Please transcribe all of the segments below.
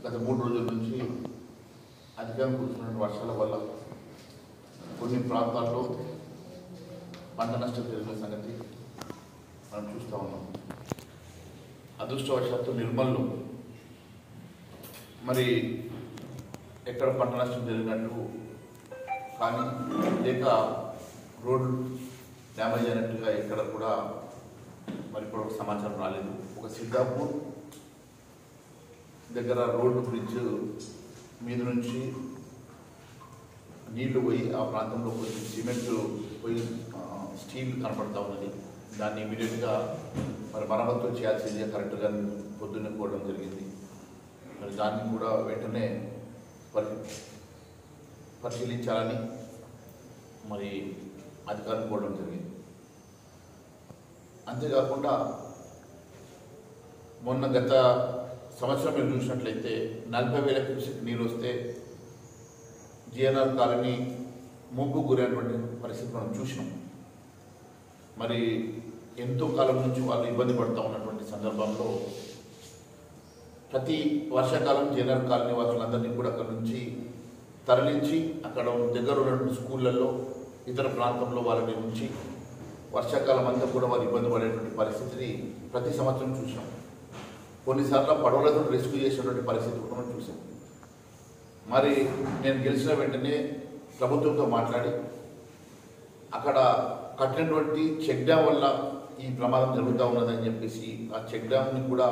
గత 3 రోజుల నుంచి అధికంగా కురుస్తున్న వర్షాల వల్ల కొన్ని ప్రాంతాల్లో పంట నష్టం జరిగిన సంగతి మనం చూస్తూ ఉన్నాం. అదృష్టవశాత్తు నిర్మల్లో మరి ఎక్కడ పంట నష్టం జరిగినట్టు కానీ లేక రోడ్డు డ్యామేజ్ అయినట్టుగా ఎక్కడ కూడా మరి ఇప్పుడు సమాచారం రాలేదు. ఒక సిద్ధాపూర్ దగ్గర రోడ్డు బ్రిడ్జ్ మీద నుంచి నీళ్లు పోయి ఆ ప్రాంతంలో కొంచెం సిమెంట్ పోయి స్టీల్ కనపడతా ఉన్నది. దాన్ని ఇమీడియట్గా మరి మరమ్మతులు చేయాల్సింది కరెక్ట్గా పొద్దున్నే పోవడం జరిగింది. మరి దాన్ని కూడా వెంటనే పరిశీలించాలని మరి అధికారులు కోరడం జరిగింది. అంతేకాకుండా మొన్న గత సంవత్సరం మీరు చూసినట్లయితే 40,000 క్యూసెక్ నీరు వస్తే జిఎన్ఆర్ కాలనీ ముంపు గురైనటువంటి పరిస్థితి మనం చూసినాం. మరి ఎంతో కాలం నుంచి వాళ్ళు ఇబ్బంది పడుతూ ఉన్నటువంటి సందర్భంలో ప్రతి వర్షాకాలం జిఎన్ఆర్ కాలనీ వాసులందరినీ కూడా అక్కడ నుంచి తరలించి అక్కడ దగ్గర ఉన్నటువంటి స్కూళ్ళల్లో ఇతర ప్రాంతంలో వాళ్ళని ఉంచి వర్షాకాలం అంతా కూడా వారు ఇబ్బంది పడేటువంటి పరిస్థితిని ప్రతి సంవత్సరం చూసాం. కొన్నిసార్లు పడవలతో రెస్క్యూ చేసేటువంటి పరిస్థితి కూడా మనం చూసాం. మరి నేను గెలిచిన వెంటనే ప్రభుత్వంతో మాట్లాడి అక్కడ కట్టినటువంటి చెక్ డ్యామ్ వల్ల ఈ ప్రమాదం జరుగుతూ ఉన్నదని చెప్పేసి ఆ చెక్ డ్యామ్ని కూడా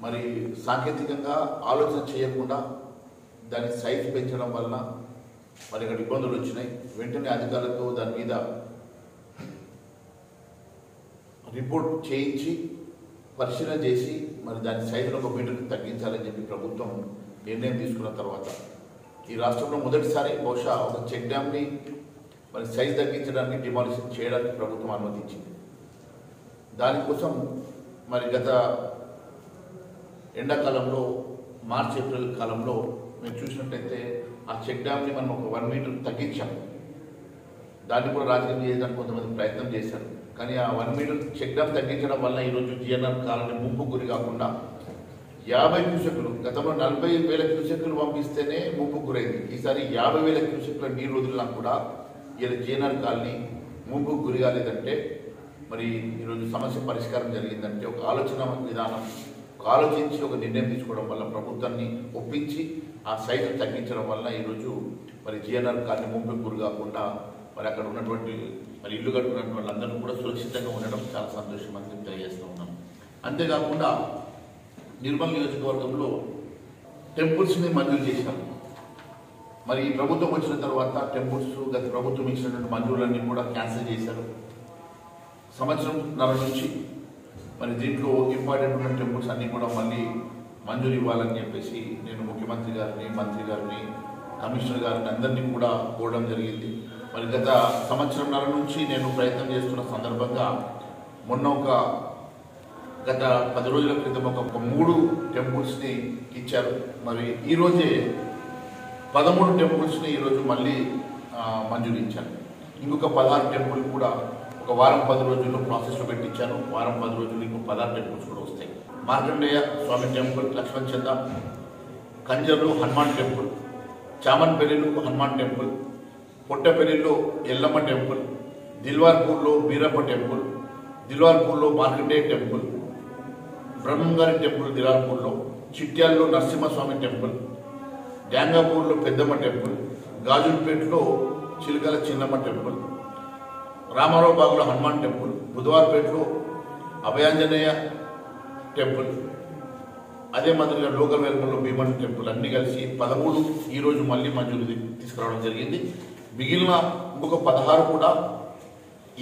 మరి సాంకేతికంగా ఆలోచన చేయకుండా దాని సైజ్ పెంచడం వలన మరి ఇక్కడ ఇబ్బందులు వచ్చినాయి. వెంటనే అధికారులతో దాని మీద రిపోర్ట్ చేయించి పరిశీలన చేసి మరి దాని సైజును 1 మీటర్కి తగ్గించాలని చెప్పి ప్రభుత్వం నిర్ణయం తీసుకున్న తర్వాత ఈ రాష్ట్రంలో మొదటిసారి బహుశా ఒక చెక్ డ్యామ్ని మరి సైజ్ తగ్గించడానికి డిమాలిషన్ చేయడానికి ప్రభుత్వం అనుమతించింది. దానికోసం మరి గత ఎండాకాలంలో మార్చి ఏప్రిల్ కాలంలో మేము చూసినట్లయితే ఆ చెక్ డ్యామ్ని మనం ఒక 1 మీటర్ తగ్గించాం. దాన్ని కూడా రాజకీయం చేయడానికి కొంతమంది ప్రయత్నం చేశారు. కానీ ఆ 1 మీటర్ చెక్ డ్యామ్ తగ్గించడం వల్ల ఈరోజు జిఎన్ఆర్ కాలనీ ముంపు గురి కాకుండా 50 క్యూసెక్లు, గతంలో 40,000 క్యూసెక్లు పంపిస్తేనే ముంపు గురైంది. ఈసారి 50,000 క్యూసెక్ల నీరు వదిలినా కూడా ఇలా జిఎన్ఆర్ కాలనీ ముంపు గురి కాలేదంటే మరి ఈరోజు సమస్య పరిష్కారం జరిగిందంటే ఒక ఆలోచన విధానం ఆలోచించి ఒక నిర్ణయం తీసుకోవడం వల్ల ప్రభుత్వాన్ని ఒప్పించి ఆ సైజు తగ్గించడం వల్ల ఈరోజు మరి జిఎన్ఆర్ కాలనీ ముంపుకు గురి కాకుండా మరి అక్కడ ఉన్నటువంటి మరి ఇల్లు కట్టుకున్నటువంటి వాళ్ళందరూ కూడా సురక్షితంగా ఉండడం చాలా సంతోషం అని తెలియజేస్తూ ఉన్నాం. అంతేకాకుండా నిర్మల్ నియోజకవర్గంలో టెంపుల్స్ని మంజూరు చేశారు. మరి ఈ ప్రభుత్వం వచ్చిన తర్వాత టెంపుల్స్ గత ప్రభుత్వం ఇచ్చినటువంటి మంజూరులన్నీ కూడా క్యాన్సిల్ చేశారు. సంవత్సరంన్నర నుంచి మరి దీంట్లో ఇంపార్టెంట్ ఉన్న టెంపుల్స్ అన్నీ కూడా మళ్ళీ మంజూరు ఇవ్వాలని చెప్పేసి నేను ముఖ్యమంత్రి గారిని, మంత్రి గారిని, కమిషనర్ గారిని అందరినీ కూడా కోరడం జరిగింది. మరి గత సంవత్సరంన్నర నుంచి నేను ప్రయత్నం చేస్తున్న సందర్భంగా మొన్న గత 10 రోజుల క్రితం ఒక 3 టెంపుల్స్ని ఇచ్చారు. మరి ఈరోజే 13 టెంపుల్స్ని ఈరోజు మళ్ళీ మంజూరు ఇచ్చాను. ఇంకొక 16 టెంపుల్ కూడా ఒక వారం 10 రోజుల్లో ప్రాసెస్లో పెట్టించాను. వారం 10 రోజులు ఇంకో 16 టెంపుల్స్ కూడా వస్తాయి. మార్కండేయ స్వామి టెంపుల్, లక్ష్మణ్ చంద, కంజర్లు హనుమాన్ టెంపుల్, చామన్పల్లిలో హనుమాన్ టెంపుల్, పొట్టపల్లిలో ఎల్లమ్మ టెంపుల్, దిల్వార్పూర్లో బీరప్ప టెంపుల్, దిల్వార్పూర్లో మార్కండేయ టెంపుల్, బ్రహ్మంగారి టెంపుల్ దిలార్పూర్లో, చిట్యాల్లో నరసింహస్వామి టెంపుల్, గ్యాంగాపూర్లో పెద్దమ్మ టెంపుల్, గాజుల్పేటలో చిలుకల చిన్నమ్మ టెంపుల్, రామారావు బాగులో హనుమాన్ టెంపుల్, బుధవార్పేటలో అభయాంజనేయ టెంపుల్, అదే మాదిరిగా లోకల్ వెల్పల్లో భీమన్ టెంపుల్ అన్నీ కలిసి 13 ఈరోజు మళ్ళీ మంజూరు తీసుకురావడం జరిగింది. మిగిలిన ఇంకొక 16 కూడా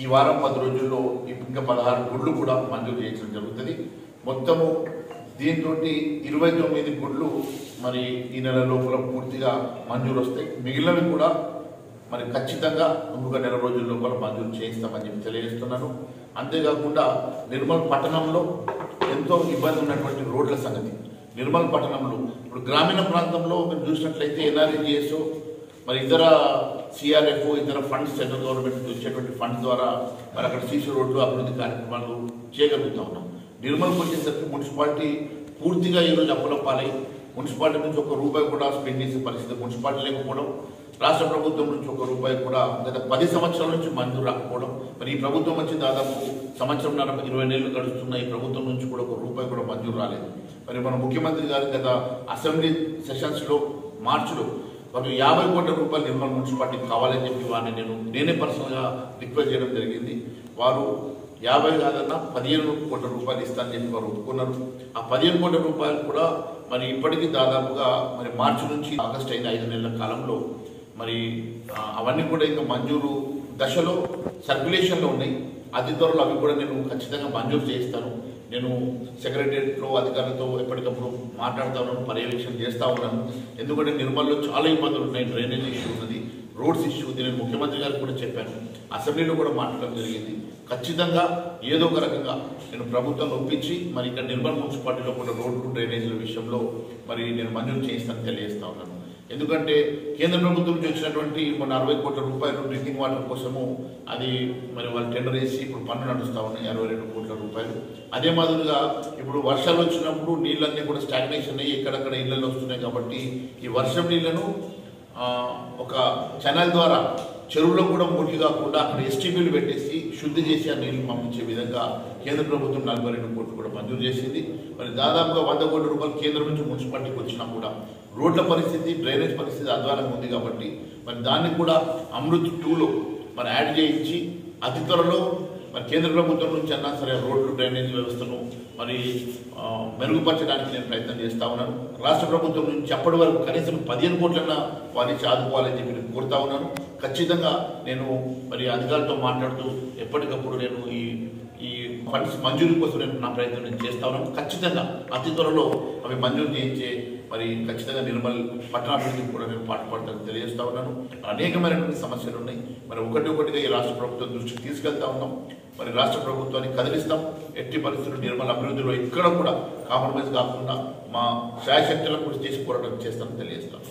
ఈ వారం 10 రోజుల్లో ఇంకా 16 గుళ్ళు కూడా మంజూరు చేయించడం జరుగుతుంది. మొత్తము దీంతో 29 గుళ్ళు మరి ఈ నెల లోపల పూర్తిగా మంజూరు వస్తాయి. మిగిలినవి కూడా మరి ఖచ్చితంగా ఇంకొక నెల రోజుల లోపల మంజూరు చేయిస్తామని చెప్పి తెలియజేస్తున్నాను. అంతేకాకుండా నిర్మల్ పట్టణంలో ఎంతో ఇబ్బంది ఉన్నటువంటి రోడ్ల సంగతి నిర్మల్ పట్టణంలో ఇప్పుడు గ్రామీణ ప్రాంతంలో మీరు చూసినట్లయితే ఎన్ఆర్ఈజిఎస్ మరి ఇతర సిఆర్ఎఫ్ ఇతర ఫండ్స్ సెంట్రల్ గవర్నమెంట్ వచ్చేటువంటి ఫండ్స్ ద్వారా మరి అక్కడ సీసీ రోడ్లు అభివృద్ధి కార్యక్రమాలు చేయగలుగుతా ఉన్నాం. నిర్మల్కి వచ్చేసరికి మున్సిపాలిటీ పూర్తిగా ఈరోజు అప్పుల పాలై మున్సిపాలిటీ నుంచి ఒక రూపాయి కూడా స్పెండ్ చేసే పరిస్థితి మున్సిపాలిటీ లేకపోవడం, రాష్ట్ర ప్రభుత్వం నుంచి ఒక రూపాయి కూడా గత 10 సంవత్సరాల నుంచి మంజూరు రాకపోవడం. మరి ఈ ప్రభుత్వం వచ్చి దాదాపు సంవత్సరంన్నర 20 నెలలు గడుస్తున్న ఈ ప్రభుత్వం నుంచి కూడా ఒక రూపాయి కూడా మంజూరు రాలేదు. మరి మన ముఖ్యమంత్రి గారు గత అసెంబ్లీ సెషన్స్లో మార్చిలో మరి 50 కోట్ల రూపాయలు నిర్మల్ మున్సిపాలిటీకి కావాలని చెప్పి నేనే పర్సనల్గా రిక్వెస్ట్ చేయడం జరిగింది. వారు 50 కాదన్నా 15 కోట్ల రూపాయలు ఇస్తానని చెప్పి వారు ఒప్పుకున్నారు. ఆ 15 కోట్ల రూపాయలు కూడా మరి ఇప్పటికీ దాదాపుగా మరి మార్చి నుంచి ఆగస్టు అయిన 5 నెలల కాలంలో మరి అవన్నీ కూడా ఇంకా మంజూరు దశలో సర్క్యులేషన్లో ఉన్నాయి. అతి త్వరలో అవి కూడా నేను ఖచ్చితంగా మంజూరు చేయిస్తాను. నేను సెక్రటరియట్లో అధికారులతో ఎప్పటికప్పుడు మాట్లాడుతూ ఉన్నాను, పర్యవేక్షణ చేస్తూ ఉన్నాను. ఎందుకంటే నిర్మల్లో చాలా ఇబ్బందులు ఉన్నాయి. డ్రైనేజ్ ఇష్యూ ఉన్నది, రోడ్స్ ఇష్యూ ఉంది. నేను ముఖ్యమంత్రి గారికి కూడా చెప్పాను, అసెంబ్లీలో కూడా మాట్లాడడం జరిగింది. ఖచ్చితంగా ఏదో ఒక రకంగా నేను ప్రభుత్వాన్ని ఒప్పించి మరి ఇక్కడ నిర్మల్ మున్సిపాలిటీలో కూడా రోడ్లు డ్రైనేజీల విషయంలో మరి నేను మంజూరు చేయిస్తానని తెలియజేస్తా ఉన్నాను. ఎందుకంటే కేంద్ర ప్రభుత్వం నుంచి వచ్చినటువంటి మొన్న 60 కోట్ల రూపాయలు డ్రింకింగ్ వాటర్ కోసము అది మరి వాళ్ళు టెండర్ వేసి ఇప్పుడు పనులు నడుస్తూ ఉన్నాయి, 62 కోట్ల రూపాయలు. అదే మాదిరిగా ఇప్పుడు వర్షాలు వచ్చినప్పుడు నీళ్ళన్నీ కూడా స్టాగ్నేషన్ అయ్యి ఎక్కడక్కడ ఇళ్లలో వస్తున్నాయి. కాబట్టి ఈ వర్షం నీళ్లను ఒక ఛానల్ ద్వారా చెరువులో కూడా మురికి కాకుండా అక్కడ ఎస్టీపీలు పెట్టేసి శుద్ధి చేసి ఆ నీళ్లు పంపించే విధంగా కేంద్ర ప్రభుత్వం 42 కోట్లు కూడా మంజూరు చేసింది. మరి దాదాపుగా 100 కోట్ల రూపాయలు కేంద్రం నుంచి మున్సిపాలిటీకి వచ్చినా కూడా రోడ్ల పరిస్థితి, డ్రైనేజ్ పరిస్థితి అధ్వానంగా ఉంది. కాబట్టి మరి దాన్ని కూడా అమృత్ 2లో మరి యాడ్ చేయించి అతి త్వరలో మరి కేంద్ర ప్రభుత్వం నుంచి అన్నా సరే రోడ్లు డ్రైనేజ్ వ్యవస్థను మరి మెరుగుపరచడానికి నేను ప్రయత్నం చేస్తూ ఉన్నాను. రాష్ట్ర ప్రభుత్వం నుంచి అప్పటి వరకు కనీసం 15 కోట్లన్నా వారిని ఆదుకోవాలని చెప్పి నేను కోరుతా ఉన్నాను. ఖచ్చితంగా నేను మరి అధికారులతో మాట్లాడుతూ ఎప్పటికప్పుడు నేను ఈ ఫండ్స్ మంజూరు కోసం నా ప్రయత్నం నేను చేస్తా ఉన్నాను. ఖచ్చితంగా అతి త్వరలో అవి మంజూరు చేయించే మరి ఖచ్చితంగా నిర్మల్ పట్టణాభివృద్ధికి కూడా నేను పాటుపడతానని తెలియజేస్తా ఉన్నాను. అనేకమైనటువంటి సమస్యలు ఉన్నాయి. మరి ఒకటిగా ఈ రాష్ట్ర ప్రభుత్వం దృష్టికి తీసుకెళ్తా ఉన్నాం. మరి రాష్ట్ర ప్రభుత్వాన్ని కదిలిస్తాం. ఎట్టి పరిస్థితులు నిర్మల్ అభివృద్ధిలో ఎక్కడ కూడా కాంప్రమైజ్ కాకుండా మా శాయశక్తులను కూడా తీసుకోవడం చేస్తానని తెలియజేస్తాను.